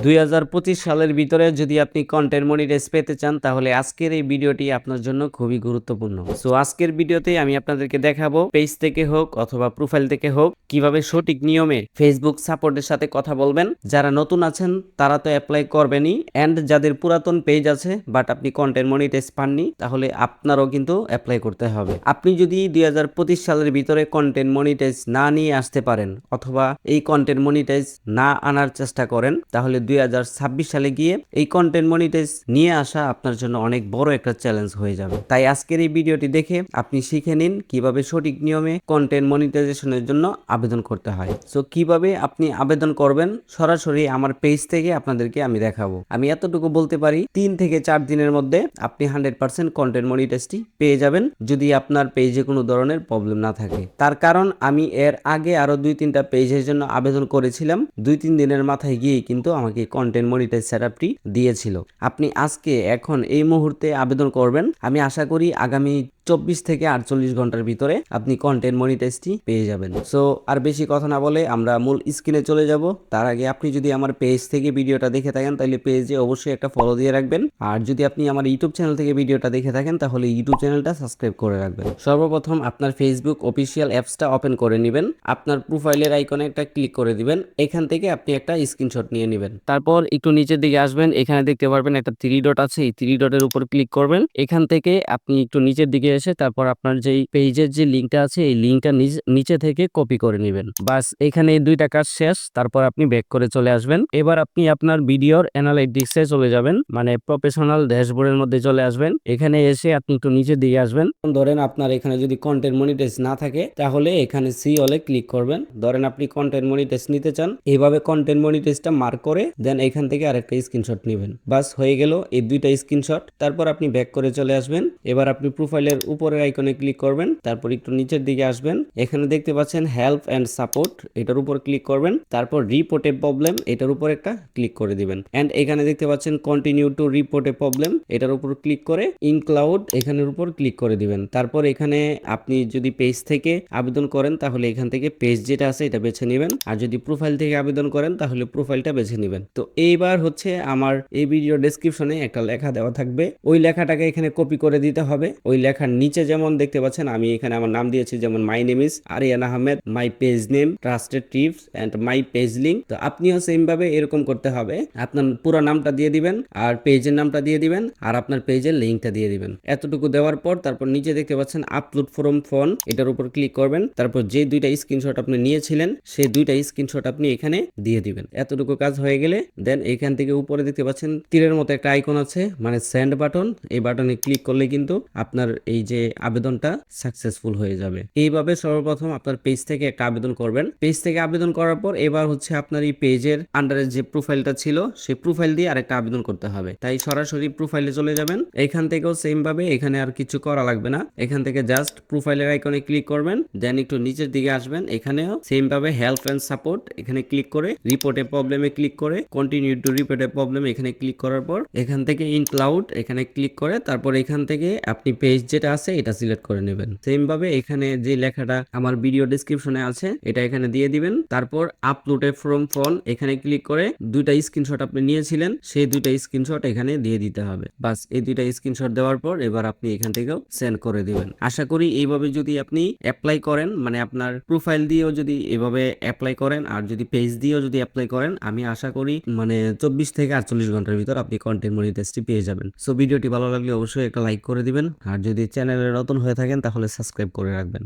2025 সালের ভিতরে যদি আপনি কন্টেন্ট মনিটাইজ পেতে চান তাহলে আজকের এই ভিডিওটি আপনার জন্য খুবই গুরুত্বপূর্ণ। সো আজকের ভিডিওতে আমি আপনাদেরকে দেখাবো পেজ থেকে হোক অথবা প্রোফাইল থেকে হোক কিভাবে সঠিক নিয়মে ফেসবুক সাপোর্টের সাথে কথা বলবেন। যারা নতুন আছেন তারা তো অ্যাপ্লাই করবেনই, এন্ড যাদের পুরাতন পেজ আছে বাট আপনি কন্টেন্ট মনিটাইজ পাননি তাহলে আপনারও কিন্তু অ্যাপ্লাই করতে হবে। আপনি যদি 2025 সালের ভিতরে কন্টেন্ট মনিটাইজ না নিয়ে আসতে পারেন অথবা এই কন্টেন্ট মনিটাইজ না আনার চেষ্টা করেন তাহলে 2026 সালে গিয়ে এই কন্টেন্ট মনিটাইজ নিয়ে আসা আপনার জন্য অনেক বড় একটা চ্যালেঞ্জ হয়ে যাবে। তাই আজকের এই ভিডিওটি দেখে আপনি শিখে নিন কিভাবে সঠিক নিয়মে কন্টেন্ট মনিটাইজেশনের জন্য আবেদন করতে হয়। সো কিভাবে আপনি আবেদন করবেন সরাসরি আমার পেজ থেকে আপনাদেরকে আমি দেখাবো। আমি এতটুকু বলতে পারি 3 থেকে 4 দিনের মধ্যে আপনি 100% কন্টেন্ট মনিটাইজটি পেয়ে যাবেন যদি আপনার পেজে কোনো ধরনের প্রবলেম না থাকে। তার কারণ আমি এর আগে আরো 2-3টা পেজের জন্য আবেদন করেছিলাম, 2-3 দিনের মাথায় গিয়ে কিন্তু আমাকে কন্টেন্ট মনিটাইজ সেটআপটি দিয়েছিল। আপনি আজকে এখন এই মুহূর্তে আবেদন করবেন, আমি আশা করি আগামী 24 থেকে 48 ঘন্টার ভিতরে আপনি কন্টেন্ট মনিটাইজটি পেয়ে যাবেন। সো আর বেশি কথা না বলে আমরা মূল স্ক্রিনে চলে যাব। তার আগে আপনি যদি আমার পেজ থেকে ভিডিওটা দেখে থাকেন তাহলে পেজে অবশ্যই একটা ফলো দিয়ে রাখবেন, আর যদি আপনি আমার ইউটিউব চ্যানেল থেকে ভিডিওটা দেখে থাকেন তাহলে ইউটিউব চ্যানেলটা সাবস্ক্রাইব করে রাখবেন। সর্বপ্রথম আপনার ফেসবুক অফিসিয়াল অ্যাপসটা ওপেন করে নেবেন, আপনার প্রোফাইলের আইকনে একটা ক্লিক করে দিবেন, এখান থেকে আপনি একটা স্ক্রিনশট নিয়ে নেবেন। তারপর একটু নিচের দিকে আসবেন, এখানে দেখতে পারবেন একটা 3 ডট আছে, এই 3 ডটের উপর ক্লিক করবেন। এখান থেকে আপনি একটু নিচের দিকে এসে তারপর আপনার যেই পেজের যে লিঙ্কটা আছে এই লিঙ্কটা নিচে থেকে কপি করে নেবেন। বাস এখানে এই 2টা কাজ শেষ। তারপর আপনি ব্যাক করে চলে আসবেন। এবার আপনি আপনার ভিডিওর অ্যানালাইটিক্সে চলে যাবেন, মানে প্রফেশনাল ড্যাশবোর্ডের মধ্যে চলে আসবেন। এখানে এসে আপনি একটু নিচের দিকে আসবেন। ধরেন আপনার এখানে যদি কন্টেন্ট মনিটাইজ না থাকে তাহলে এখানে সি অলে ক্লিক করবেন। ধরেন আপনি কন্টেন্ট মনিটাইজ নিতে চান, এইভাবে কন্টেন্ট মনিটাইজটা মার্ক করে দেন এখান থেকে আরেকটা স্ক্রিনশট নেবেন। বাস হয়ে গেল এই 2টা স্ক্রিনশট। তারপর আপনি ব্যাক করে চলে আসবেন। এবার আপনি প্রোফাইলের উপরের আইকনে ক্লিক করবেন, তারপর একটু নিচের দিকে আসবেন, এখানে দেখতে পাচ্ছেন হেল্প এন্ড সাপোর্ট, এটার উপর ক্লিক করবেন। তারপর রিপোর্ট এ প্রবলেম, এটার উপর একটা ক্লিক করে দিবেন। এন্ড এখানে দেখতে পাচ্ছেন continue to report A problem, এটার উপর ক্লিক করে ইনক্লাউড এখানের উপর ক্লিক করে দিবেন। তারপর এখানে আপনি যদি পেজ থেকে আবেদন করেন তাহলে এখান থেকে পেজ যেটা আছে এটা বেছে নেবেন, আর যদি প্রোফাইল থেকে আবেদন করেন তাহলে প্রোফাইলটা বেছে নেবেন। তো এইবার হচ্ছে আমার এই ভিডিও ডেসক্রিপশনে একটা লেখা দেওয়া থাকবে, ওই লেখাটাকে এখানে কপি করে দিতে হবে। ওই লেখার নিচে যেমন দেখতে পাচ্ছেন আমি এখানে আমার নাম দিয়েছি, যেমন my name is Aryan Ahmed, my page name, trusted tips and my page link. তো আপনিও সেম ভাবে এরকম করতে হবে, আপনার পুরো নামটা দিয়ে দিবেন আর পেজের নামটা দিয়ে দিবেন আর আপনার পেজের লিঙ্কটা দিয়ে দিবেন। এতটুকু দেওয়ার পর তারপর নিচে দেখতে পাচ্ছেন আপলোড ফ্রম ফোন, এটার উপর ক্লিক করবেন। তারপর যে 2টা স্ক্রিনশট আপনি নিয়েছিলেন সেই 2টা স্ক্রিনশট আপনি এখানে দিয়ে দিবেন। এতটুকু কাজ হয়ে গেলে দেন এখান থেকে উপরে দেখতে পাচ্ছেন তীরের মতো একটা আইকন আছে, মানে সেন্ড বাটন, এই বাটনে ক্লিক করলে কিন্তু আপনার এই যে আবেদনটা সাকসেসফুল হয়ে যাবে। এইভাবে সর্বপ্রথম আপনার পেজ থেকে একটা আবেদন করবেন। পেজ থেকে আবেদন করার পর এবার হচ্ছে আপনার এই পেজের আন্ডারে যে প্রোফাইলটা ছিল সেই প্রোফাইল দিয়ে আরেকটা আবেদন করতে হবে। তাই সরাসরি প্রোফাইলে চলে যাবেন। এখান থেকেও সেম ভাবে এখানে আর কিছু করা লাগবে না, এখান থেকে জাস্ট প্রোফাইলের আইকনে ক্লিক করবেন, দেন একটু নিচের দিকে আসবেন, এখানেও সেম ভাবে হেল্প এন্ড সাপোর্ট এখানে ক্লিক করে রিপোর্টে প্রবলেমে ক্লিক করে কন্টিনিউ টু রিপোর্টে প্রবলেম এখানে ক্লিক করার পর এখান থেকে ইনক্লাউড এখানে ক্লিক করে তারপর এখান থেকে আপনি পেজ যেটা আছে এটা সিলেক্ট করে নেবেন। সেম ভাবে এখানে যে লেখাটা আমার ভিডিও ডেসক্রিপশনে আছে এটা এখানে দিয়ে দিবেন। তারপর আপলোড ফ্রম ফোন এখানে ক্লিক করে 2টা স্ক্রিনশট আপনি নিয়েছিলেন সেই 2টা স্ক্রিনশট এখানে দিয়ে দিতে হবে। বাস এই 2টা স্ক্রিনশট দেওয়ার পর এবার আপনি এখান থেকেও সেন্ড করে দিবেন। আশা করি এইভাবে যদি আপনি অ্যাপ্লাই করেন, মানে আপনার প্রোফাইল দিয়েও যদি এভাবে অ্যাপ্লাই করেন আর যদি পেজ দিয়েও যদি অ্যাপ্লাই করেন, আমি আশা করি মানে 24 থেকে 48 ঘন্টার ভিতর আপনি কন্টেন্ট মনিটাইজটি পেয়ে যাবেন। সো ভিডিওটি ভালো লাগলে অবশ্যই একটা লাইক করে দিবেন, আর যদি চ্যানেলে নতুন হয়ে থাকেন তাহলে সাবস্ক্রাইব করে রাখবেন।